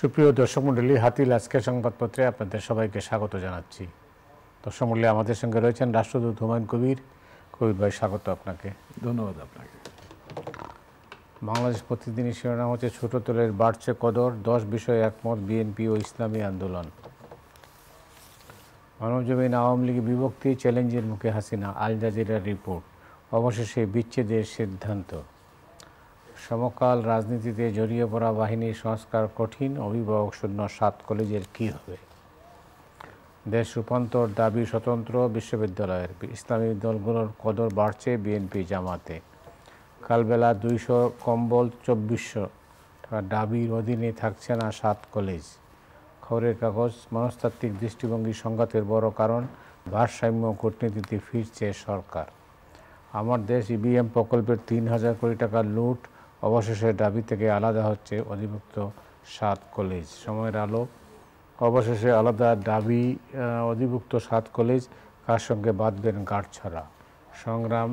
সুপ্রিয় দর্শক মণ্ডলী, হাতিল আজকের সংবাদপত্রে আপনাদের সবাইকে স্বাগত জানাচ্ছি। দর্শক মণ্ডলী, আমাদের সঙ্গে রয়েছেন রাষ্ট্রদূত হুমায়ুন কবির। কবির ভাই, স্বাগত আপনাকে। ধন্যবাদ আপনাকে। বাংলাদেশ প্রতিদিনের শিরোনাম হচ্ছে ছোট তেলের বাড়ছে কদর, 10 বিষয়ে একমত বিএনপি ও ইসলামী আন্দোলন। মানবজমিন আওয়ামী লীগের বিভক্তি, চ্যালেঞ্জের মুখে হাসিনা, আল জাজিরার রিপোর্ট, অবশেষে বিচ্ছেদের সিদ্ধান্ত। সমকাল রাজনীতিতে জড়িয়ে পড়া বাহিনীর সংস্কার কঠিন, অভিভাবক শূন্য 7 কলেজের কী হবে। দেশ রূপান্তর দাবি স্বতন্ত্র বিশ্ববিদ্যালয়ের, ইসলামী দলগুলোর কদর বাড়ছে বিএনপি জামাতে। কালবেলা 200 কম্বল 2400 টাকা দাবির অধীনে থাকছে না 7 কলেজ। খবরের কাগজ, মনস্তাত্ত্বিক দৃষ্টিভঙ্গি সংঘাতের বড় কারণ, ভারসাম্য কূটনীতিতে ফিরছে সরকার। আমার দেশ ইভিএম প্রকল্পের 3000 কোটি টাকা লুট, অবশেষে দাবি থেকে আলাদা হচ্ছে অধিভুক্ত 7 কলেজ। সময়ের আলো, অবশেষে আলাদা দাবি অধিভুক্ত 7 কলেজ, কার সঙ্গে বাঁধবেন গাঁটছড়া। সংগ্রাম,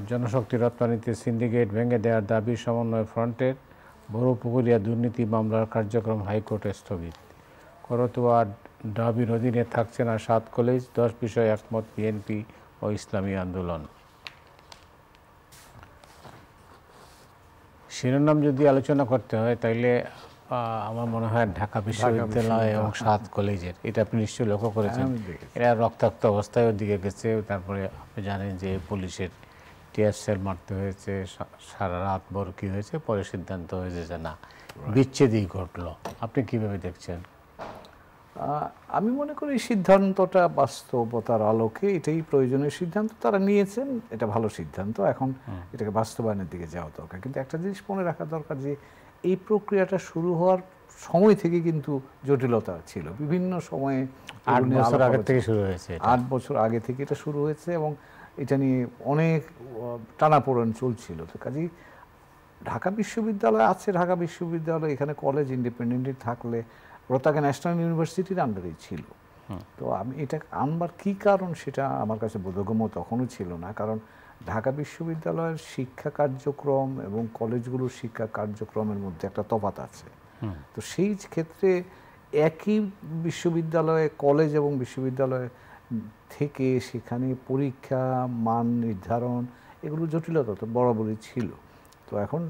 জনশক্তি রপ্তানিতে সিন্ডিকেট ভেঙে দেওয়ার দাবি সমন্বয় ফ্রন্টের। বড়পুকুরিয়া দুর্নীতি মামলার কার্যক্রম হাইকোর্টে স্থগিত। করতোয়া দাবির অধীনে থাকছে না 7 কলেজ, 10 বিষয়ে একমত বিএনপি ও ইসলামী আন্দোলন। শিরোনাম যদি আলোচনা করতে হয় তাইলে আমার মনে হয় ঢাকা বিশ্ববিদ্যালয় এবং 7 কলেজের, এটা আপনি নিশ্চয়ই লক্ষ্য করেছেন। এরা রক্তাক্ত অবস্থায় ওদিকে গেছে। তারপরে আপনি জানেন যে পুলিশের টিয়ার সেল মারতে হয়েছে, সারা রাত ভর কী হয়েছে, পরে সিদ্ধান্ত হয়েছে যে না, বিচ্ছেদই ঘটলো। আপনি কীভাবে দেখছেন? আমি মনে করি সিদ্ধান্তটা বাস্তবতার আলোকে এটাই প্রয়োজনীয় সিদ্ধান্ত তারা নিয়েছেন। এটা ভালো সিদ্ধান্ত। এখন এটাকে বাস্তবায়নের দিকে যাওয়া দরকার। কিন্তু একটা জিনিস মনে রাখা দরকার যে এই প্রক্রিয়াটা শুরু হওয়ার সময় থেকে কিন্তু জটিলতা ছিল। বিভিন্ন সময়ে 8 বছর আগে থেকে শুরু হয়েছে। 8 বছর আগে থেকে এটা শুরু হয়েছে এবং এটা নিয়ে অনেক টানাপোড়েন চলছিল। তো কাজেই ঢাকা বিশ্ববিদ্যালয় আছে, ঢাকা বিশ্ববিদ্যালয় এখানে কলেজ ইন্ডিপেন্ডেন্টলি থাকলে ওটাকে ন্যাশনাল ইউনিভার্সিটির আন্ডারেই ছিল। তো আমি এটা আনবার কী কারণ সেটা আমার কাছে বোধগম্য তখনও ছিল না। কারণ ঢাকা বিশ্ববিদ্যালয়ের শিক্ষা কার্যক্রম এবং কলেজগুলোর শিক্ষা কার্যক্রমের মধ্যে একটা তফাৎ আছে। তো সেই ক্ষেত্রে একই বিশ্ববিদ্যালয়ে কলেজ এবং বিশ্ববিদ্যালয় থেকে সেখানে পরীক্ষা মান নির্ধারণ এগুলো জটিলতা তো বরাবরই ছিল। তো এখন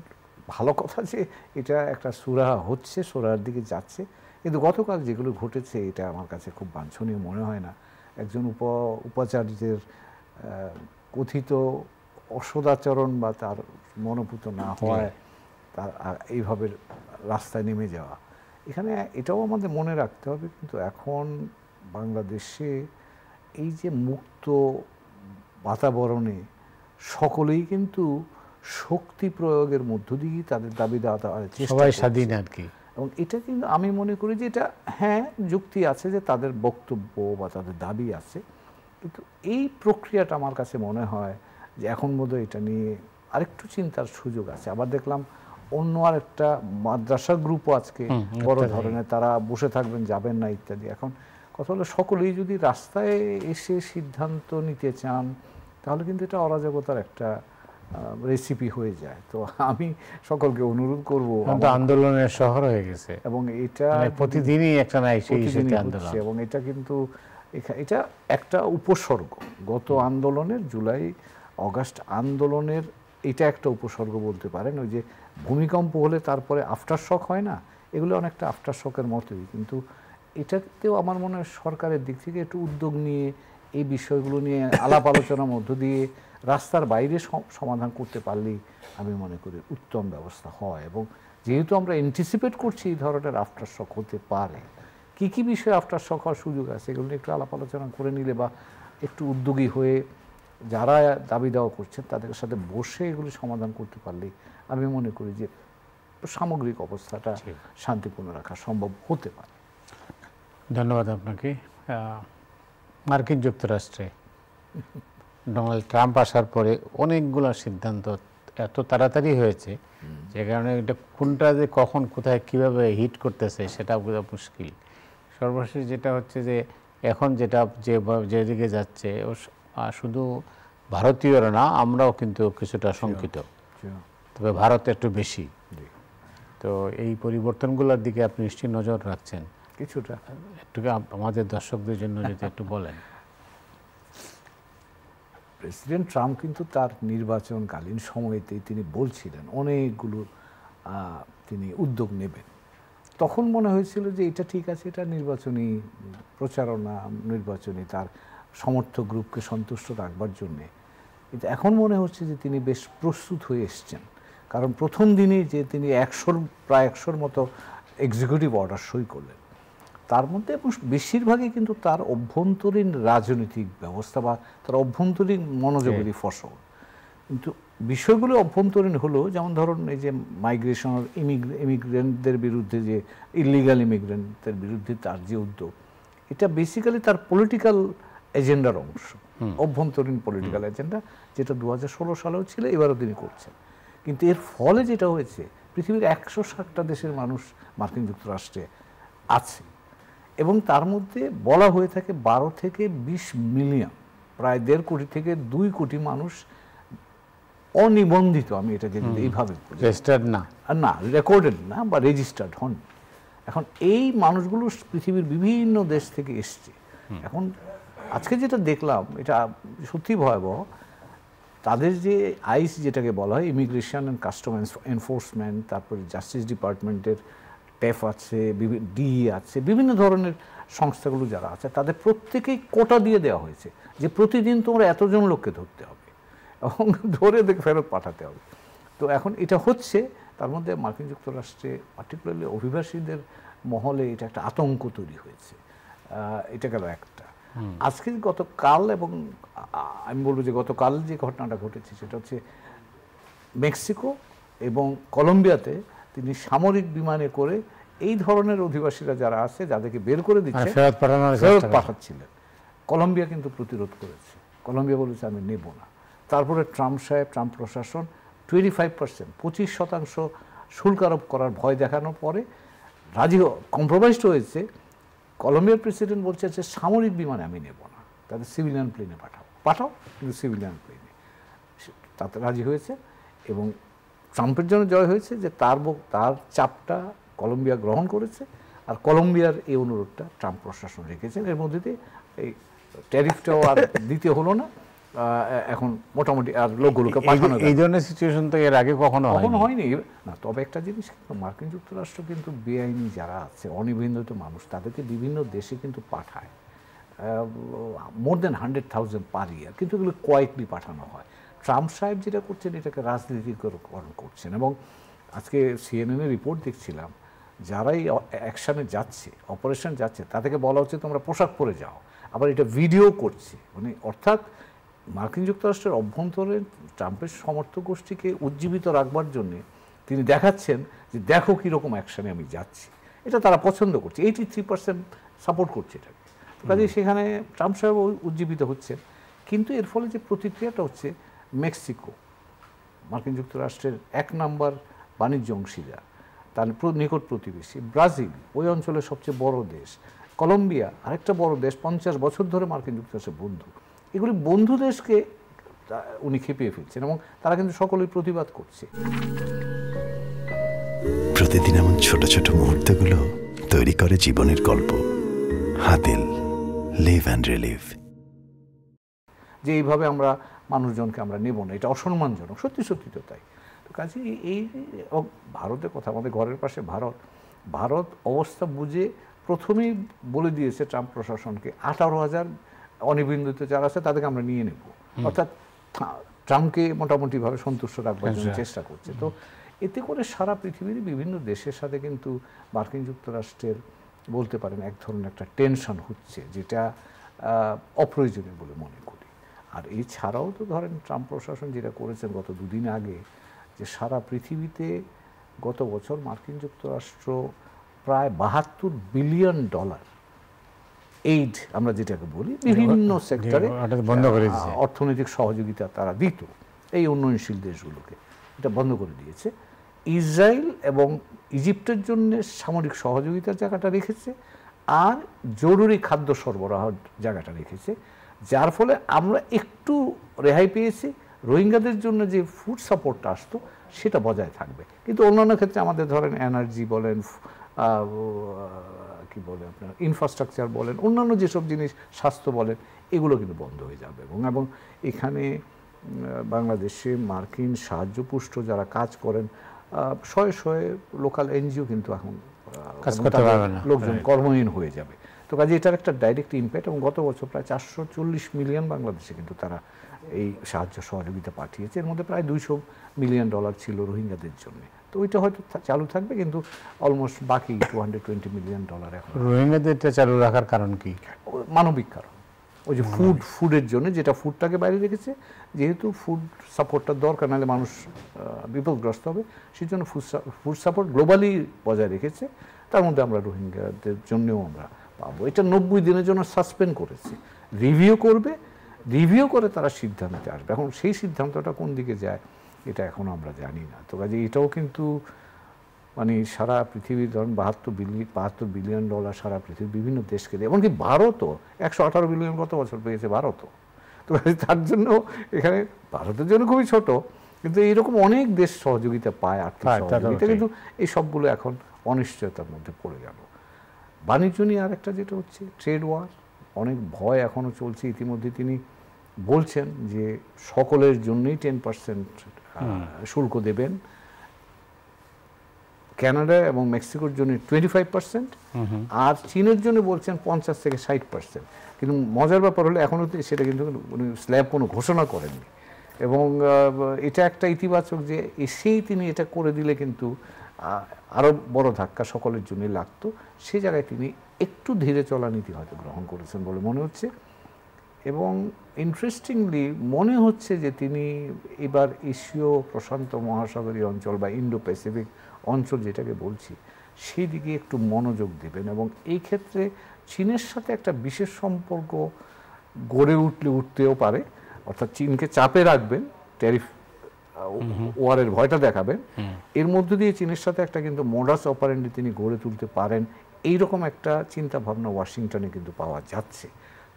ভালো কথা যে এটা একটা সুরাহা হচ্ছে, সুরাহার দিকে যাচ্ছে। কিন্তু গতকাল যেগুলো ঘটেছে এটা আমার কাছে খুব বাঞ্ছনীয় মনে হয় না। একজন উপাচার্যের কথিত অসদাচরণ বা তার মনোভূত না হওয়ায় তার এইভাবে রাস্তায় নেমে যাওয়া, এখানে এটাও আমাদের মনে রাখতে হবে। কিন্তু এখন বাংলাদেশে এই যে মুক্ত বাতাবরণে সকলেই কিন্তু শক্তি প্রয়োগের মধ্য দিয়েই তাদের দাবি দেওয়া সবাই স্বাধীন আর কি। এবং এটা কিন্তু আমি মনে করি যে এটা হ্যাঁ যুক্তি আছে যে তাদের বক্তব্য বা তাদের দাবি আছে, কিন্তু এই প্রক্রিয়াটা আমার কাছে মনে হয় যে এখন বোধহয় এটা নিয়ে আরেকটু চিন্তার সুযোগ আছে। আবার দেখলাম অন্য আরেকটা মাদ্রাসা গ্রুপও আজকে বড় ধরনের তারা বসে থাকবেন, যাবেন না ইত্যাদি। এখন কথা হলো সকলেই যদি রাস্তায় এসে সিদ্ধান্ত নিতে চান তাহলে কিন্তু এটা অরাজকতার একটা রেসিপি হয়ে যায়। তো আমি সকলকে অনুরোধ করব, আন্দোলনের শহর হয়ে গেছে এবং এটা প্রতিদিনই একটা না আন্দোলন, এবং এটা কিন্তু এটা একটা উপসর্গ। গত আন্দোলনের জুলাই অগাস্ট আন্দোলনের এটা একটা উপসর্গ বলতে পারেন। ওই যে ভূমিকম্প হলে তারপরে আফটার শক হয় না, এগুলো অনেকটা আফটার শকের মতোই। কিন্তু এটাতেও আমার মনে হয় সরকারের দিক থেকে একটু উদ্যোগ নিয়ে এই বিষয়গুলো নিয়ে আলাপ আলোচনার মধ্য দিয়ে রাস্তার বাইরে সমাধান করতে পারলেই আমি মনে করি উত্তম ব্যবস্থা হয়। এবং যেহেতু আমরা অ্যান্টিসিপেট করছি এই ধরনের আফটার শক হতে পারে, কী কী বিষয়ে আফটার শক হওয়ার সুযোগ আছে এগুলো একটু আলাপ আলোচনা করে নিলে বা একটু উদ্যোগী হয়ে যারা দাবি দেওয়া করছেন তাদের সাথে বসে এগুলি সমাধান করতে পারলেই আমি মনে করি যে সামগ্রিক অবস্থাটা শান্তিপূর্ণ রাখা সম্ভব হতে পারে। ধন্যবাদ আপনাকে। মার্কিন যুক্তরাষ্ট্রে ডোনাল্ড ট্রাম্প আসার পরে অনেকগুলো সিদ্ধান্ত এত তাড়াতাড়ি হয়েছে যে কারণে এটা কোনটা যে কখন কোথায় কীভাবে হিট করতেছে সেটা বোঝা মুশকিল। সর্বশেষ যেটা হচ্ছে যে এখন যেটা যেদিকে যাচ্ছে শুধু ভারতীয়রা না, আমরাও কিন্তু কিছুটা শঙ্কিত, তবে ভারত একটু বেশি। তো এই পরিবর্তনগুলোর দিকে আপনি নিশ্চয়ই নজর রাখছেন, কিছুটা। একটু আমাদের দর্শকদের জন্য যদি একটু বলেন। প্রেসিডেন্ট ট্রাম্প কিন্তু তার নির্বাচনকালীন সময়েতেই তিনি বলছিলেন অনেকগুলো তিনি উদ্যোগ নেবেন। তখন মনে হয়েছিল যে এটা ঠিক আছে, এটা নির্বাচনী প্রচারণা, নির্বাচনী তার সমর্থক গ্রুপকে সন্তুষ্ট রাখবার জন্যে। কিন্তু এখন মনে হচ্ছে যে তিনি বেশ প্রস্তুত হয়ে এসছেন, কারণ প্রথম দিনই যে তিনি প্রায় 100-র মতো এক্সিকিউটিভ অর্ডার সই করলেন, তার মধ্যে বেশিরভাগই কিন্তু তার অভ্যন্তরীণ রাজনৈতিক ব্যবস্থা বা তার অভ্যন্তরীণ মনোযোগেরই ফসল। কিন্তু বিষয়গুলো অভ্যন্তরীণ হলো, যেমন ধরুন এই যে মাইগ্রেশন, ইমিগ্রেন্টদের বিরুদ্ধে, যে ইলিগাল ইমিগ্রেন্টদের বিরুদ্ধে তার যে উদ্যোগ, এটা বেসিক্যালি তার পলিটিক্যাল এজেন্ডার অংশ, অভ্যন্তরীণ পলিটিক্যাল এজেন্ডা, যেটা 2016 সালেও ছিল, এবারও তিনি করছেন। কিন্তু এর ফলে যেটা হয়েছে, পৃথিবীর 160টা দেশের মানুষ মার্কিন যুক্তরাষ্ট্রে আছে, এবং তার মধ্যে বলা হয়ে থাকে 12 থেকে 20 মিলিয়ন, প্রায় 1.5 কোটি থেকে 2 কোটি মানুষ অনিবন্ধিত, আমি এটাকে যদি এইভাবে রেজিস্টার্ড না, রেকর্ডেড না বা রেজিস্টার্ড হন। এখন এই মানুষগুলো পৃথিবীর বিভিন্ন দেশ থেকে এসছে। এখন আজকে যেটা দেখলাম, এটা সত্যি ভয়াবহ। তাদের যে আইস যেটাকে বলা হয়, ইমিগ্রেশন অ্যান্ড কাস্টম এনফোর্সমেন্ট, তারপরে জাস্টিস ডিপার্টমেন্টের টেফ আছে, ডিই আছে, বিভিন্ন ধরনের সংস্থাগুলো যারা আছে, তাদের প্রত্যেকেই কোটা দিয়ে দেওয়া হয়েছে যে প্রতিদিন তোমরা এতজন লোককে ধরতে হবে এবং ধরে ফেরত পাঠাতে হবে। তো এখন এটা হচ্ছে, তার মধ্যে মার্কিন যুক্তরাষ্ট্রে পার্টিকুলারলি অভিবাসীদের মহলে এটা একটা আতঙ্ক তৈরি হয়েছে। এটা গেল একটা। আজকে গতকাল, এবং আমি বলবো যে গতকাল যে ঘটনাটা ঘটেছে, সেটা হচ্ছে মেক্সিকো এবং কলম্বিয়াতে তিনি সামরিক বিমানে করে এই ধরনের অধিবাসীরা যারা আছে, যাদেরকে বের করে দিচ্ছে, ফেরত পাঠাচ্ছিলেন। কলম্বিয়া কিন্তু প্রতিরোধ করেছে। কলম্বিয়া বলেছে আমি নেব না। তারপরে ট্রাম্প প্রশাসন 25% শুল্ক আরোপ করার ভয় দেখানোর পরে কম্প্রোমাইজড হয়েছে। কলম্বিয়ার প্রেসিডেন্ট বলছে যে সামরিক বিমানে আমি নেব না, তাদের সিভিলিয়ান প্লেনে পাঠাও, কিন্তু সিভিলিয়ান প্লেনে। তাতে রাজি হয়েছে, এবং ট্রাম্পের জন্য জয় হয়েছে যে তার চাপটা কলম্বিয়া গ্রহণ করেছে, আর কলম্বিয়ার এই অনুরোধটা ট্রাম্প প্রশাসন রেখেছেন। এর মধ্যে দিয়ে এই ট্যারিফটাও আর দিতে হলো না, এখন মোটামুটি আর লোকগুলোকে পাঠানো। এই ধরনের সিচুয়েশন তো এর আগে কখনো হয়নি না। তবে একটা জিনিস, মার্কিন যুক্তরাষ্ট্র কিন্তু বেআইনি যারা আছে, অনিবন্ধিত মানুষ, তাদেরকে বিভিন্ন দেশে কিন্তু পাঠায়, মোর দেন 100,000 পার ইয়ার, কিন্তু এগুলো কোয়াইটলি পাঠানো হয়। ট্রাম্প সাহেব যেটা করছেন, এটাকে রাজনীতিকরণ করছেন। এবং আজকে CNN-এর রিপোর্ট দেখছিলাম, যারাই অ্যাকশানে যাচ্ছে, অপারেশন যাচ্ছে, তাদেরকে বলা হচ্ছে তোমরা পোশাক পরে যাও, আবার এটা ভিডিও করছে। মানে অর্থাৎ মার্কিন যুক্তরাষ্ট্রের অভ্যন্তরে ট্রাম্পের সমর্থক গোষ্ঠীকে উজ্জীবিত রাখবার জন্যে তিনি দেখাচ্ছেন যে দেখো কীরকম অ্যাকশানে আমি যাচ্ছি। এটা তারা পছন্দ করছে, 83% সাপোর্ট করছে এটাকে। কাজে সেখানে ট্রাম্প সাহেব উজ্জীবিত হচ্ছেন। কিন্তু এর ফলে যে প্রতিক্রিয়াটা হচ্ছে, মেক্সিকো মার্কিন যুক্তরাষ্ট্রের 1 নম্বর বাণিজ্য অংশীদার, তার নিকট প্রতিবেশী, ব্রাজিল ওই অঞ্চলের সবচেয়ে বড় দেশ, কলম্বিয়া আরেকটা বড় দেশ, 50 বছর ধরে মার্কিন যুক্তরাষ্ট্রের বন্ধু, এগুলি বন্ধু দেশকে উনি খেপিয়ে ফেলছেন, এবং তারা কিন্তু সকলেই প্রতিবাদ করছে। প্রতিদিন এমন ছোট ছোট মুহূর্তগুলো তৈরি করে জীবনের গল্প। Hatil, live and relive. যে এইভাবে আমরা মানুষজনকে আমরা নেব না, এটা অসম্মানজনক। সত্যি সত্যি তো তাই। তো কাজে এই ভারতের কথা, আমাদের ঘরের পাশে ভারত অবস্থা বুঝে প্রথমেই বলে দিয়েছে ট্রাম্প প্রশাসনকে, 18,000 অনিবন্ধিত যারা আছে তাদেরকে আমরা নিয়ে নেব। অর্থাৎ ট্রাম্পকে মোটামুটিভাবে সন্তুষ্ট রাখবার জন্য চেষ্টা করছে। তো এতে করে সারা পৃথিবীর বিভিন্ন দেশের সাথে কিন্তু মার্কিন যুক্তরাষ্ট্রের বলতে পারেন এক ধরনের একটা টেনশন হচ্ছে, যেটা অপ্রয়োজনীয় বলে মনে করি। আর এছাড়াও তো ধরেন ট্রাম্প প্রশাসন যেটা করেছেন গত 2 দিন আগে, যে সারা পৃথিবীতে গত বছর মার্কিন যুক্তরাষ্ট্র প্রায় $72 বিলিয়ন এইড, আমরা যেটাকে বলি, বিভিন্ন সেক্টরে অর্থনৈতিক সহযোগিতা তারা দিত এই উন্নয়নশীল দেশগুলোকে, এটা বন্ধ করে দিয়েছে। ইসরায়েল এবং ইজিপ্টের জন্য সামরিক সহযোগিতার জায়গাটা রেখেছে, আর জরুরি খাদ্য সরবরাহের জায়গাটা রেখেছে, যার ফলে আমরা একটু রেহাই পেয়েছি। রোহিঙ্গাদের জন্য যে ফুড সাপোর্টটা আসতো, সেটা বজায় থাকবে। কিন্তু অন্যান্য ক্ষেত্রে আমাদের ধরেন এনার্জি বলেন, কি বলে আপনার ইনফ্রাস্ট্রাকচার বলেন, অন্যান্য যেসব জিনিস, স্বাস্থ্য বলেন, এগুলো কিন্তু বন্ধ হয়ে যাবে। এবং এখানে বাংলাদেশে মার্কিন সাহায্যপুষ্ট যারা কাজ করেন, শয়ে শয়ে লোকাল এনজিও কিন্তু এখন কাজ করতে পারবে না, লোকজন কর্মহীন হয়ে যাবে। তো কাজে এটার একটা ডাইরেক্ট ইম্প্যাক্ট। এবং গত বছর প্রায় 440 মিলিয়ন বাংলাদেশে কিন্তু তারা এই সাহায্য সহযোগিতা পাঠিয়েছে। এর মধ্যে প্রায় $200 মিলিয়ন ছিল রোহিঙ্গাদের জন্য। তো ওইটা হয়তো চালু থাকবে, কিন্তু অলমোস্ট বাকি $220 মিলিয়ন এখন। রোহিঙ্গাদেরটা চালু রাখার কারণ কি? মানবিক কারণ। ওই যে ফুডের জন্য, যেটা ফুডটাকে বাইরে রেখেছে, যেহেতু ফুড সাপোর্টটা দরকার, নাহলে মানুষ বিপদগ্রস্ত হবে, সেই জন্য ফুড সাপোর্ট গ্লোবালি বজায় রেখেছে। তার মধ্যে আমরা রোহিঙ্গাদের জন্যও আমরা পাবো। এটা 90 দিনের জন্য সাসপেন্ড করেছে, রিভিউ করবে, রিভিউ করে তারা সিদ্ধান্তে আসবে। এখন সেই সিদ্ধান্তটা কোন দিকে যায় এটা এখনও আমরা জানি না। তো কাজে এটাও কিন্তু মানে সারা পৃথিবীর ধরুন $72 বিলিয়ন সারা পৃথিবীর বিভিন্ন দেশকে দেয়। এমনকি ভারতও 118 বিলিয়ন গত বছর পেয়েছে ভারতও। তো তার জন্য এখানে ভারতের জন্য খুবই ছোট, কিন্তু এইরকম অনেক দেশ সহযোগিতা পায়, আর্থিক সহযোগিতা, কিন্তু এই সবগুলো এখন অনিশ্চয়তার মধ্যে পড়ে গেল। বাণিজ্য নিয়ে আরেকটা যেটা হচ্ছে ট্রেড ওয়ার, অনেক ভয় এখনও চলছে। ইতিমধ্যে তিনি বলছেন যে সকলের জন্যই 10% শুল্ক দেবেন, কানাডা এবং মেক্সিকোর জন্য 25%, আর চীনের জন্য বলছেন 50 থেকে 60%। কিন্তু মজার ব্যাপার হলো এখনও সেটা কিন্তু স্ল্যাব কোনো ঘোষণা করেননি। এবং এটা একটা ইতিবাচক যে এসেই তিনি এটা করে দিলে কিন্তু আরও বড় ধাক্কা সকলের জন্যই লাগতো। সেই জায়গায় তিনি একটু ধীরে চলা নীতি হয়তো গ্রহণ করেছেন বলে মনে হচ্ছে। এবং ইন্টারেস্টিংলি মনে হচ্ছে যে তিনি এবার এশীয় প্রশান্ত মহাসাগরীয় অঞ্চল বা ইন্ডো প্যাসিফিক অঞ্চল যেটাকে বলছি, সেই দিকে একটু মনোযোগ দেবেন। এবং এই ক্ষেত্রে চীনের সাথে একটা বিশেষ সম্পর্ক গড়ে উঠতেও পারে, অর্থাৎ চীনকে চাপে রাখবেন, ট্যারিফ ওয়ারের ভয়টা দেখাবেন, এর মধ্য দিয়ে চীনের সাথে একটা কিন্তু মোডাস অপারেন্ডি তিনি গড়ে তুলতে পারেন। এইরকম একটা চিন্তা ভাবনা ওয়াশিংটনে কিন্তু পাওয়া যাচ্ছে।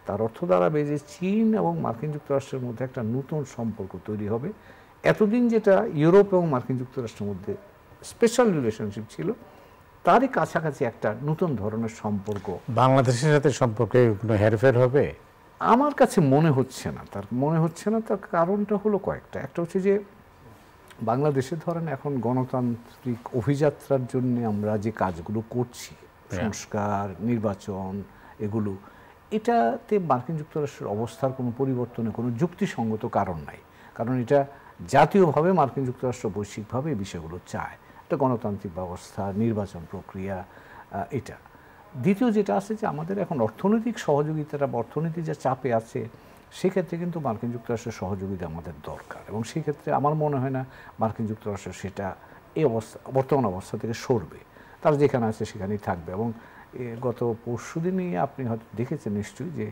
তার অর্থ দাঁড়াবে যে চীন এবং মার্কিন যুক্তরাষ্ট্রের মধ্যে একটা নতুন সম্পর্ক তৈরি হবে। এতদিন যেটা ইউরোপ এবং মার্কিন যুক্তরাষ্ট্রের মধ্যে স্পেশাল রিলেশনশিপ ছিল, তারই কাছাকাছি একটা নতুন ধরনের সম্পর্ক। বাংলাদেশের সাথে সম্পর্কে কোনো হেরফের হবে? আমার কাছে মনে হচ্ছে না। তার কারণটা হলো কয়েকটা। একটা হচ্ছে যে বাংলাদেশে ধরেন এখন গণতান্ত্রিক অভিযাত্রার জন্য আমরা যে কাজগুলো করছি, সংস্কার, নির্বাচন, এগুলো, এটাতে মার্কিন যুক্তরাষ্ট্রের অবস্থার কোনো পরিবর্তনে কোনো যুক্তিসঙ্গত কারণ নাই। কারণ এটা জাতীয়ভাবে মার্কিন যুক্তরাষ্ট্র বৈশ্বিকভাবে এই বিষয়গুলো চায়, একটা গণতান্ত্রিক ব্যবস্থা, নির্বাচন প্রক্রিয়া, এটা। দ্বিতীয় যেটা আছে যে আমাদের এখন অর্থনৈতিক সহযোগিতাটা, অর্থনীতি যা চাপে আছে, সেক্ষেত্রে কিন্তু মার্কিন যুক্তরাষ্ট্রের সহযোগিতা আমাদের দরকার। এবং সেই ক্ষেত্রে আমার মনে হয় না মার্কিন যুক্তরাষ্ট্র সেটা এই বর্তমান অবস্থা থেকে সরবে। তারা যেখানে আছে সেখানেই থাকবে। এবং গত পরশুদিনই আপনি হয়তো দেখেছেন নিশ্চয়ই যে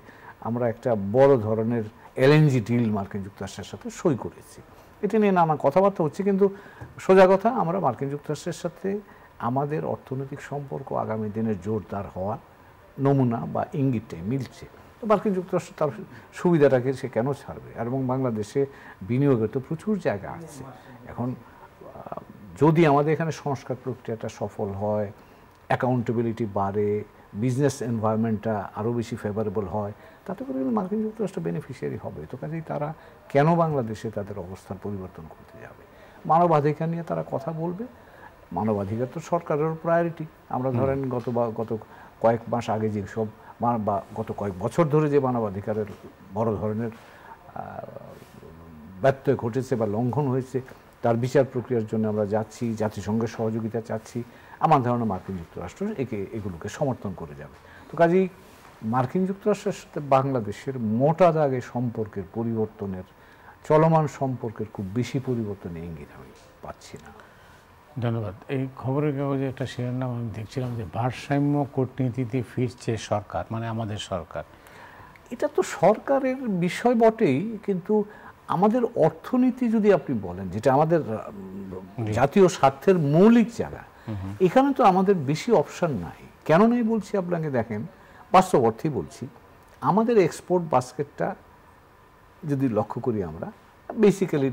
আমরা একটা বড় ধরনের এলএনজি ডিল মার্কিন যুক্তরাষ্ট্রের সাথে সই করেছি। এটা নিয়ে নানা কথাবার্তা হচ্ছে, কিন্তু সোজা কথা, আমরা মার্কিন যুক্তরাষ্ট্রের সাথে আমাদের অর্থনৈতিক সম্পর্ক আগামী দিনের জোরদার হওয়ার নমুনা বা ইঙ্গিতটাই মিলছে। তো মার্কিন যুক্তরাষ্ট্র তার সুবিধাটাকে সে কেন ছাড়বে? আর এবং বাংলাদেশে বিনিয়োগের তো প্রচুর জায়গা আছে। এখন যদি আমাদের এখানে সংস্কার প্রক্রিয়াটা সফল হয়, অ্যাকাউন্টেবিলিটি বাড়ে, বিজনেস এনভায়রনমেন্টটা আরও বেশি ফেভারেবল হয়, তাতে করে কিন্তু মার্কিন যুক্তরাষ্ট্র বেনিফিশিয়ারি হবে। তো কাজেই তারা কেন বাংলাদেশে তাদের অবস্থান পরিবর্তন করতে যাবে? মানবাধিকার নিয়ে তারা কথা বলবে। মানবাধিকার তো সরকারের প্রায়োরিটি। আমরা ধরেন গত কয়েক মাস আগে যেসব বা গত কয়েক বছর ধরে যে মানবাধিকারের বড় ধরনের ব্যত্যয় ঘটেছে বা লঙ্ঘন হয়েছে, তার বিচার প্রক্রিয়ার জন্য আমরা যাচ্ছি, জাতিসংঘের সহযোগিতা চাচ্ছি। আমার ধারণা মার্কিন যুক্তরাষ্ট্র এগুলোকে সমর্থন করে যাবে। তো কাজেই মার্কিন যুক্তরাষ্ট্রের সাথে বাংলাদেশের মোটা দাগে সম্পর্কের পরিবর্তনের, চলমান সম্পর্কের খুব বেশি পরিবর্তনের ইঙ্গিত আমি পাচ্ছি না। ধন্যবাদ। এই খবরের কাগজে একটা শিরোনাম আমি দেখছিলাম যে ভারসাম্য কূটনীতিতে ফিরছে সরকার, মানে আমাদের সরকার। এটা তো সরকারের বিষয় বটেই, কিন্তু আমাদের অর্থনীতি যদি আপনি বলেন, যেটা আমাদের জাতীয় স্বার্থের মৌলিক জায়গা, এখানে তো আমাদের বেশি অপশন নাই। কেন নাই বলছি আপনাকে, দেখেন, বাস্তব অর্থেই বলছি, আমাদের এক্সপোর্ট বাস্কেটটা যদি লক্ষ্য করি আমরা, বেসিক্যালি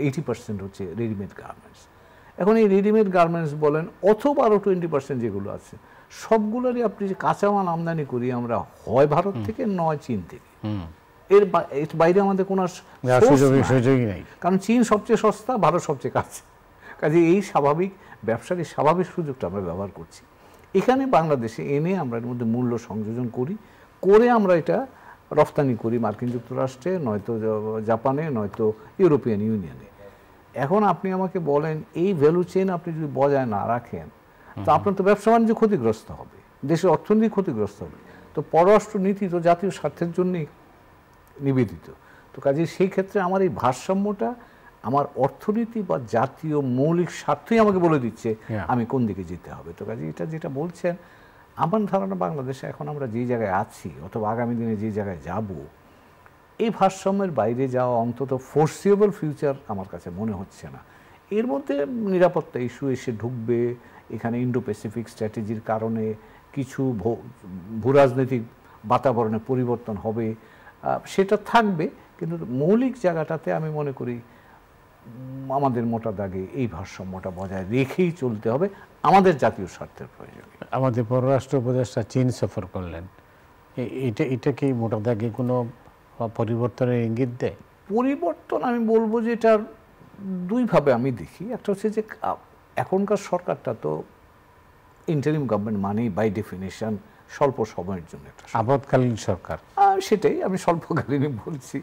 80% হচ্ছে রেডিমেড গার্মেন্টস। এখন এই রেডিমেড গার্মেন্টস বলেন অথবা আরও 20% যেগুলো আছে সবগুলোরই আপনি যে কাঁচামাল আমদানি করি আমরা হয় ভারত থেকে নয় চীন থেকে, এর বাইরে আমাদের কোনো সুযোগই নাই, কারণ চীন সবচেয়ে সস্তা, ভারত সবচেয়ে কাছে। কাজে এই স্বাভাবিক ব্যবসার এই স্বাভাবিক সুযোগটা আমরা ব্যবহার করছি। এখানে বাংলাদেশে এনে আমরা এর মধ্যে মূল্য সংযোজন করে আমরা এটা রফতানি করি মার্কিন যুক্তরাষ্ট্রে, নয়তো জাপানে, নয়তো ইউরোপিয়ান ইউনিয়নে। এখন আপনি আমাকে বলেন এই ভ্যালু চেইন আপনি যদি বজায় না রাখেন তো আপনার তো ব্যবসা বাণিজ্য ক্ষতিগ্রস্ত হবে, দেশের অর্থনীতি ক্ষতিগ্রস্ত হবে। তো পররাষ্ট্র নীতি তো জাতীয় স্বার্থের জন্যই নিবেদিত। তো কাজে সেই ক্ষেত্রে আমার এই ভারসাম্যটা আমার অর্থনীতি বা জাতীয় মৌলিক স্বার্থই আমাকে বলে দিচ্ছে আমি কোন দিকে যেতে হবে। তো কাজে এটা যেটা বলছেন, আমার ধারণা বাংলাদেশে এখন আমরা যে জায়গায় আছি অথবা আগামী দিনে যে জায়গায় যাব, এই ভারসাম্যের বাইরে যাওয়া অন্তত ফোরসিয়েবল ফিউচার আমার কাছে মনে হচ্ছে না। এর মধ্যে নিরাপত্তা ইস্যু এসে ঢুকবে, এখানে ইন্ডো প্যাসিফিক স্ট্র্যাটেজির কারণে কিছু ভূরাজনৈতিক বাতাবরণে পরিবর্তন হবে, সেটা থাকবে, কিন্তু মৌলিক জায়গাটাতে আমি মনে করি আমাদের মোটা দাগে এই ভারসাম্যটা বজায় রেখেই চলতে হবে আমাদের জাতীয় স্বার্থের প্রয়োজনে। আমাদের পররাষ্ট্র উপদেষ্টা চীন সফর করলেন, এটা কি মোটা দাগে কোনো পরিবর্তনের ইঙ্গিত দেয়? পরিবর্তন আমি বলবো যে এটার দুইভাবে আমি দেখি। একটা হচ্ছে যে এখনকার সরকারটা তো ইন্টারিম গভর্নমেন্ট মানেই বাই ডেফিনেশন স্বল্প সময়ের জন্য একটা আপৎকালীন সরকার, সেটাই আমি স্বল্পকালীনই বলছি।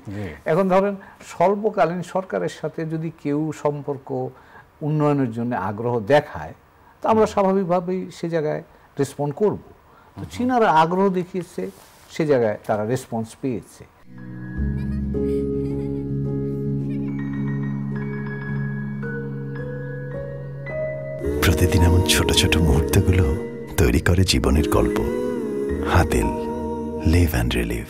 এখন ধরেন স্বল্পকালীন সরকারের সাথে যদি কেউ সম্পর্ক উন্নয়নের জন্য আগ্রহ দেখায় তা আমরা স্বাভাবিকভাবেই সে জায়গায় রেসপন্ড করব। তো চীনারা আগ্রহ দেখিয়েছে, সে জায়গায় তারা রেসপন্স পেয়েছে। প্রতিদিন এমন ছোট ছোট মুহূর্তগুলো তৈরি করে জীবনের গল্প। Hatil, live and relive.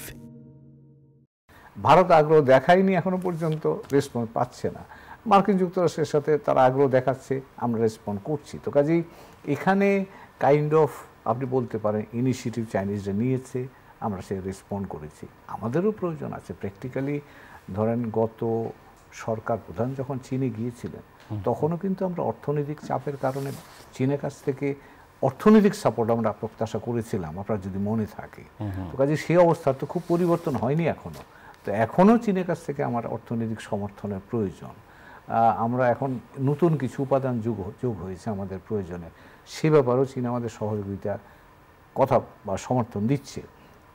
Bharat আগ্রহ দেখায়নি এখনো পর্যন্ত, রেসপন্স পাচ্ছে না। মার্কিন যুক্তরাষ্ট্রের সাথে তারা আগ্রহ দেখাচ্ছে, আমরা রেসপন্ড করছি। তো কাজেই এখানে কাইন্ড অফ আপনি বলতে পারেন ইনিশিয়েটিভ চাইনিজরা নিয়েছে, আমরা সে রেসপন্ড করেছি। আমাদেরও প্রয়োজন আছে প্র্যাকটিক্যালি। ধরেন গত সরকার প্রধান যখন চীনে গিয়েছিলেন তখনও কিন্তু আমরা অর্থনৈতিক চাপের কারণে চীনের কাছ থেকে অর্থনৈতিক সাপোর্ট আমরা প্রত্যাশা করেছিলাম, আপনার যদি মনে থাকে। তো কাজে সেই অবস্থা তো খুব পরিবর্তন হয়নি এখনো। তো এখনও চীনের কাছ থেকে আমার অর্থনৈতিক সমর্থনের প্রয়োজন। আমরা এখন নতুন কিছু উপাদান যোগ হয়েছে আমাদের প্রয়োজনে, সে ব্যাপারেও চীন আমাদের সহযোগিতা কথা বা সমর্থন দিচ্ছে।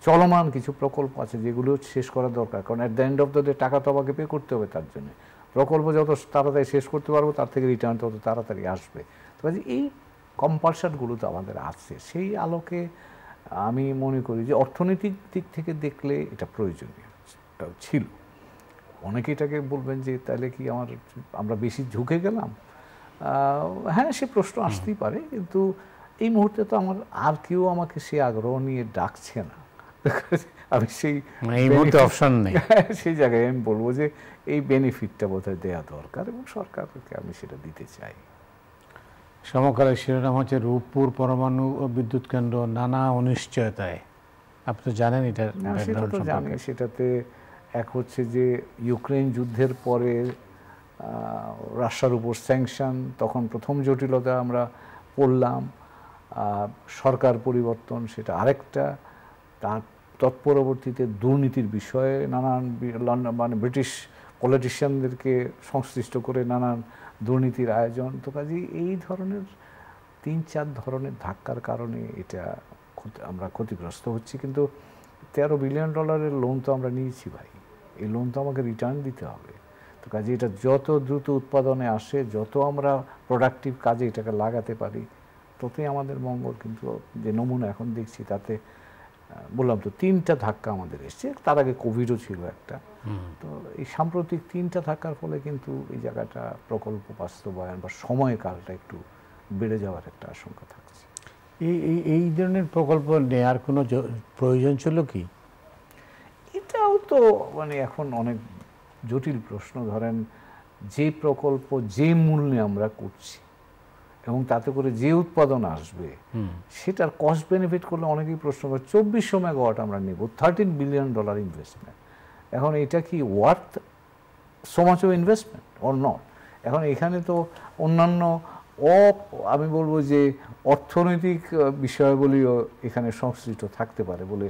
চলমান কিছু প্রকল্প আছে যেগুলো শেষ করা দরকার, কারণ at the end of the day টাকা তো আমাকে পে করতে হবে। তার জন্য প্রকল্প যত তাড়াতাড়ি শেষ করতে পারবো তার থেকে রিটার্ন তত তাড়াতাড়ি আসবে। তো এই কম্পালশনগুলো তো আমাদের আছে। সেই আলোকে আমি মনে করি যে অর্থনৈতিক দিক থেকে দেখলে এটা প্রয়োজনীয় ছিল। অনেকে এটাকে বলবেন যে তাহলে কি আমরা বেশি ঝুঁকে গেলাম। হ্যাঁ, সে প্রশ্ন আসতেই পারে, কিন্তু এই মুহূর্তে তো আমার আর কেউ আমাকে সে আগ্রহ নিয়ে ডাকছে না। আমি সেই অপশন নেই, সেই জায়গায় আমি বলবো যে এই বেনিফিটটা বোধহয় দেওয়া দরকার এবং সরকারকে আমি সেটা দিতে চাই। সমকালের শিরোনাম হচ্ছে রূপপুর পরমাণু বিদ্যুৎ কেন্দ্র নানা অনিশ্চয়তায়। আপনি তো জানেন এটা? সেটা তো জানি। সেটাতে এক হচ্ছে যে ইউক্রেন যুদ্ধের পরে রাশিয়ার উপর স্যাংশন, তখন প্রথম জটিলতা আমরা পড়লাম। সরকার পরিবর্তন সেটা আরেকটা। তার তৎপরবর্তীতে দুর্নীতির বিষয়ে নানান মানে ব্রিটিশ পলিটিশিয়ানদেরকে সংশ্লিষ্ট করে নানান দুর্নীতির আয়োজন। তো কাজেই এই ধরনের 3-4 ধরনের ধাক্কার কারণে এটা আমরা ক্ষতিগ্রস্ত হচ্ছি। কিন্তু $13 বিলিয়ন লোন তো আমরা নিয়েছি ভাই, এই লোন তো আমাকে রিটার্ন দিতে হবে। তো কাজে এটা যত দ্রুত উৎপাদনে আসে, যত আমরা প্রোডাক্টিভ কাজে এটাকে লাগাতে পারি, ততই আমাদের মঙ্গল। কিন্তু যে নমুনা এখন দেখছি তাতে বললাম তো 3টা ধাক্কা আমাদের এসছে। তার আগে কোভিডও ছিল একটা। তো এই সাম্প্রতিক 3টা ধাক্কার ফলে কিন্তু এই জায়গাটা প্রকল্প বাস্তবায়ন বা সময়কালটা একটু বেড়ে যাওয়ার একটা আশঙ্কা থাকছে। এই ধরনের প্রকল্প নেওয়ার কোনো প্রয়োজন ছিল কি? এটাও তো মানে এখন অনেক জটিল প্রশ্ন। ধরেন যে প্রকল্প যে মূল্যে আমরা করছি এবং তাতে করে যে উৎপাদন আসবে সেটার কস্ট বেনিফিট করলে অনেকেই প্রশ্ন করে 2400 মেগাওয়াট আমরা নেব, $13 বিলিয়ন ইনভেস্টমেন্ট। এখন এটা কি worth so much of investment or not? এখন এখানে তো অন্যান্য আমি বলবো যে অর্থনৈতিক বিষয়গুলিও এখানে সংশ্লিষ্ট থাকতে পারে বলে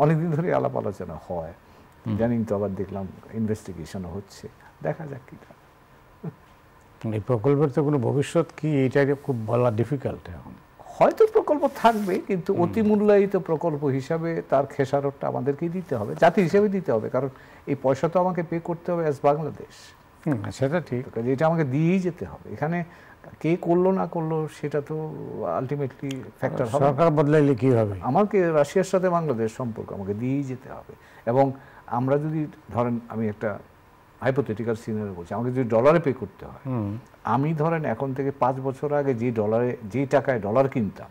অনেকদিন ধরে আলাপ আলোচনা হয়। ইদানিং তো আবার দেখলাম ইনভেস্টিগেশনও হচ্ছে, দেখা যাক কি। এই প্রকল্পের তো কোনো ভবিষ্যৎ কি, এটা খুব বলা ডিফিকাল্ট এখন। হয়তো প্রকল্প থাকবে, কিন্তু অতি মূল্যায়িত প্রকল্প হিসাবে তার খেসারতটা আমাদেরকেই দিতে হবে, জাতি হিসেবে দিতে হবে, কারণ এই পয়সা তো আমাকে পে করতে হবে অ্যাজ বাংলাদেশ। সেটা ঠিক, এটা আমাকে দিয়েই যেতে হবে। এখানে কে করলো না করলো সেটা তো আলটিমেটলি ফ্যাক্টর হবে। সরকার বদলাইলে কি হবে? আমাকে রাশিয়ার সাথে বাংলাদেশ সম্পর্ক আমাকে দিয়েই যেতে হবে। এবং আমরা যদি ধরেন, আমি একটা হাইপোথেটিক্যাল সিনারিও বলছি, আমাকে যদি ডলারে পে করতে হয়, আমি ধরেন এখন থেকে 5 বছর আগে যে টাকায় ডলার কিনতাম,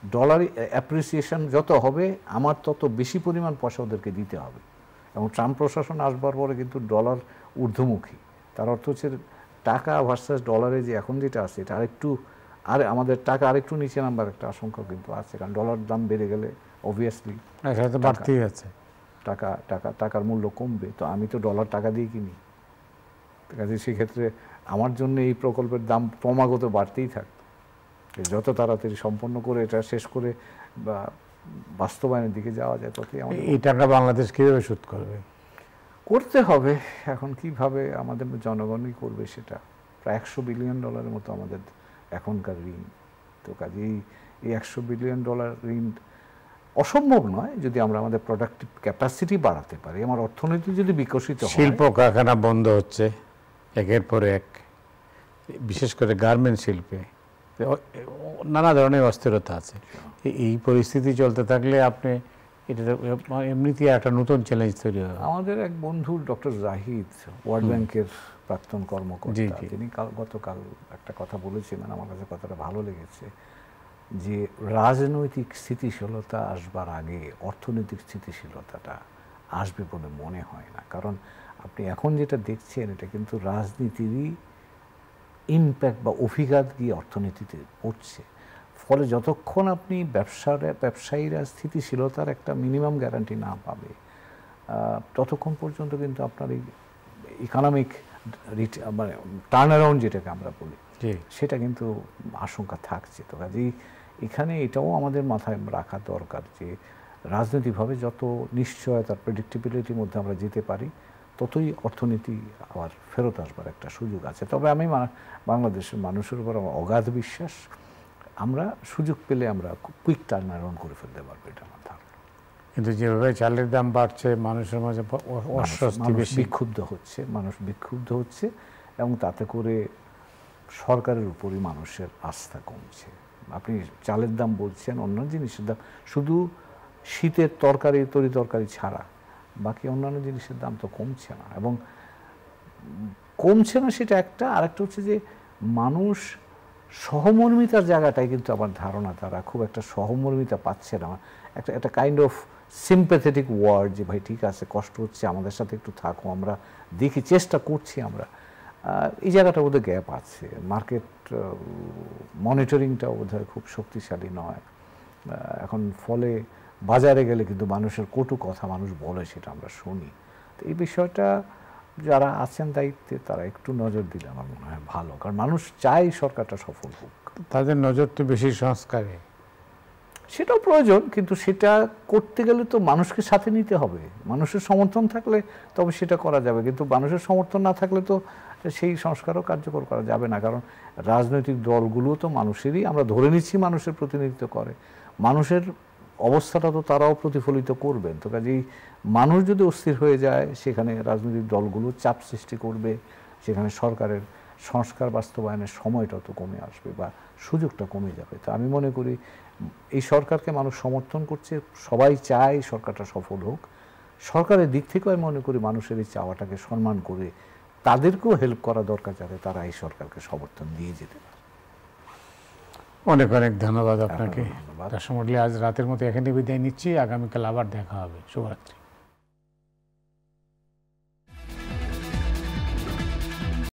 ডলার অ্যাপ্রিসিয়েশন যত হবে আমার তত বেশি পরিমাণ পয়সা ওদেরকে দিতে হবে। এবং ট্রাম্প প্রশাসন আসবার পরে কিন্তু ডলার ঊর্ধ্বমুখী। তার অর্থ হচ্ছে টাকা ভার্সাস ডলারে যে এখন যেটা আছে, এটা আমাদের টাকা আরেকটু নিচে নামবার একটা আশঙ্কা কিন্তু আছে, কারণ ডলার দাম বেড়ে গেলে অবভিয়াসলি বাড়তেই আছে, টাকার মূল্য কমবে। তো আমি তো ডলার টাকা দিয়ে কিনি, কাজে সেক্ষেত্রে আমার জন্য এই প্রকল্পের দাম ক্রমাগত বাড়তেই থাকবে। যত তাড়াতাড়ি সম্পন্ন করে এটা শেষ করে বা বাস্তবায়নের দিকে যাওয়া যায়, ততই আমাদের। এই টাকা বাংলাদেশ কিভাবে শোধ করবে? করতে হবে, এখন কিভাবে আমাদের জনগণই করবে সেটা। প্রায় $100 বিলিয়ন মতো আমাদের এখনকার ঋণ। তো কাজেই এই $100 বিলিয়ন ঋণ অসম্ভব নয় যদি আমরা আমাদের প্রোডাক্টিভ ক্যাপাসিটি বাড়াতে পারি। আমার অর্থনীতি যদি বিকশিত হয়। শিল্প কারখানা বন্ধ হচ্ছে একের পর এক, বিশেষ করে গার্মেন্টস শিল্পে নানা ধরনের অস্থিরতা আছে। এই পরিস্থিতি চলতে থাকলে আপনি এটা এমনিতেই একটা নতুন চ্যালেঞ্জ তৈরি হবে। আমাদের এক বন্ধু ডক্টর জাহিদ, ওয়ার্ল্ড ব্যাংকের প্রাক্তন কর্মকর্তা, তিনি গতকাল একটা কথা বলেছিলেন, আমার কাছে কথাটা ভালো লেগেছে, যে রাজনৈতিক স্থিতিশীলতা আসবার আগে অর্থনৈতিক স্থিতিশীলতাটা আসবে বলে মনে হয় না। কারণ আপনি এখন যেটা দেখছেন, এটা কিন্তু রাজনীতিরই ইমপ্যাক্ট বা অভিঘাত গিয়ে অর্থনীতিতে পড়ছে। ফলে যতক্ষণ আপনি ব্যবসায়ীরা স্থিতিশীলতার একটা মিনিমাম গ্যারান্টি না পাবে, ততক্ষণ পর্যন্ত কিন্তু আপনার এই ইকোনমিক মানে টার্ন অ্যারাউন্ড যেটাকে আমরা বলি, সেটা কিন্তু আশঙ্কা থাকছে। তো কাজেই এখানে এটাও আমাদের মাথায় রাখা দরকার যে রাজনৈতিকভাবে যত নিশ্চয়তার প্রেডিক্টেবিলিটির মধ্যে আমরা যেতে পারি, ততই অর্থনীতি আবার ফেরত আসবার একটা সুযোগ আছে। তবে আমি বাংলাদেশের মানুষের উপর আমার অগাধ বিশ্বাস, আমরা সুযোগ পেলে আমরা কুইক টার্ন অ্যারাউন্ড করে ফেলতে পারবো, এটা আমার ধারণা। কিন্তু যেভাবে চালের দাম বাড়ছে, মানুষের মাঝে অস্বস্তি বেশি, মানুষ বিক্ষুব্ধ হচ্ছে এবং তাতে করে সরকারের উপরই মানুষের আস্থা কমছে। আপনি চালের দাম বলছেন, অন্য জিনিসের দাম, শুধু শীতের তরি তরকারি ছাড়া বাকি অন্যান্য জিনিসের দাম তো কমছে না। এবং কমছে না সেটা একটা, আরেকটা হচ্ছে যে মানুষ সহমর্মিতার জায়গাটাই কিন্তু আমার ধারণা তারা খুব একটা সহমর্মিতা পাচ্ছে না। একটা কাইন্ড অফ সিম্প্যাথেটিক ওয়ার্ড, যে ভাই ঠিক আছে, কষ্ট হচ্ছে, আমাদের সাথে একটু থাকো, আমরা দেখি, চেষ্টা করছি আমরা। এই জায়গাটা বোধহয় গ্যাপ আছে। মার্কেট মনিটরিংটাও বোধহয় খুব শক্তিশালী নয় এখন। ফলে বাজারে গেলে কিন্তু মানুষের কটু কথা মানুষ বলে, সেটা আমরা শুনি। তো এই বিষয়টা যারা আছেন দায়িত্বে, তারা একটু নজর দিলে আমার মনে হয় ভালো, কারণ মানুষ চায় সরকারটা সফল হোক। তাদের নজর তো বেশি সংস্কারে, সেটাও প্রয়োজন, কিন্তু সেটা করতে গেলে তো মানুষকে সাথে নিতে হবে। মানুষের সমর্থন থাকলে তবে সেটা করা যাবে, কিন্তু মানুষের সমর্থন না থাকলে তো সেই সংস্কারও কার্যকর করা যাবে না। কারণ রাজনৈতিক দলগুলো তো মানুষেরই, আমরা ধরে নিচ্ছি মানুষের প্রতিনিধিত্ব করে, মানুষের অবস্থাটা তো তারাও প্রতিফলিত করবেন। তো কাজেই মানুষ যদি অস্থির হয়ে যায়, সেখানে রাজনৈতিক দলগুলো চাপ সৃষ্টি করবে, সেখানে সরকারের সংস্কার বাস্তবায়নের সময়টা তো কমে আসবে বা সুযোগটা কমে যাবে। তো আমি মনে করি এই সরকারকে মানুষ সমর্থন করছে, সবাই চায় সরকারটা সফল হোক। সরকারের দিক থেকেও আমি মনে করি মানুষের এই চাওয়াটাকে সম্মান করে তাদেরকেও হেল্প করা দরকার, যাতে তারা এই সরকারকে সমর্থন দিয়ে যেতে পারে। অনেক অনেক ধন্যবাদ আপনাকে। আজ রাতের মতো এখানে বিদায় নিচ্ছি, আগামীকাল আবার দেখা হবে। শুভরাত্রি।